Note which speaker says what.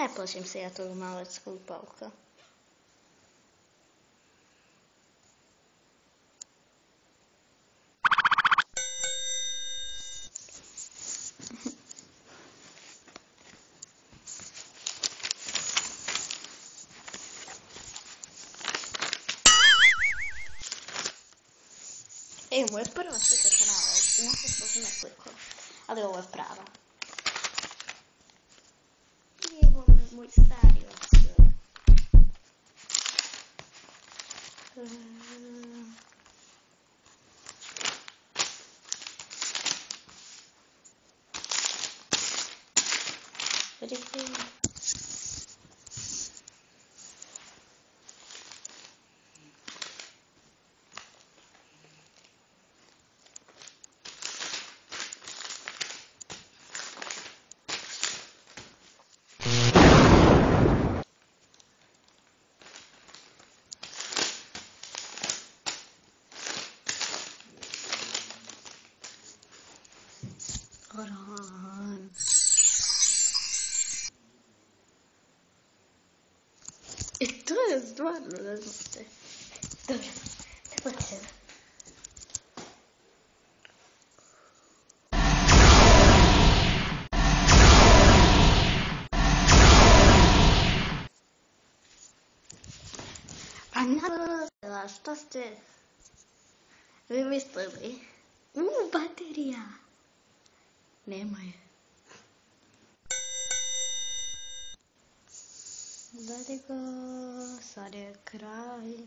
Speaker 1: Ne plašim se ja tog maloletskog pauka. Moja prva slika kanala, inače što sam nekoliko, ali ovo je prava. I ovo je moj stari opcija. Oran. To je stvarno, ne znate. Dobro, tako će. Pa naravno, što ste vi mislili? Baterija. Nema je. Let it go, sad je kraj.